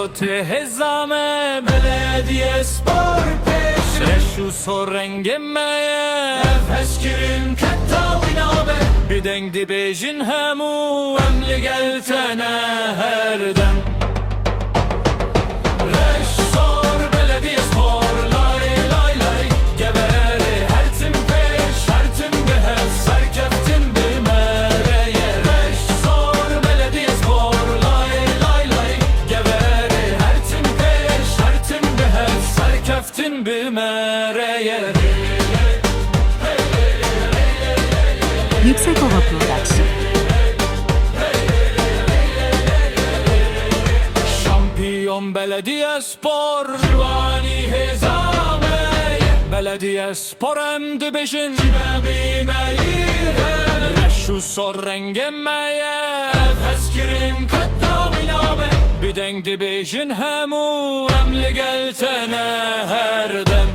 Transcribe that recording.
te hezame belediye spor peş Reşu sorengemmeye Efeskirin kettavina be Bideng di bejin hemu Emli geltene herdem Reş sor belediye spor Lay lay lay Geberi her tim peş Her tim behef serkeftin bimereye Reş sor belediye spor Lay lay lay Geberi her tim peş Her tim behef serkeftin bimereye Yüksekova Production. Şampiyon belediye spor Juvani hezame Belediye spor hem dibişin Reşu sor rengemmeye Efeskirin kattamina be Bideng dibişin hemu Emli geltene herdem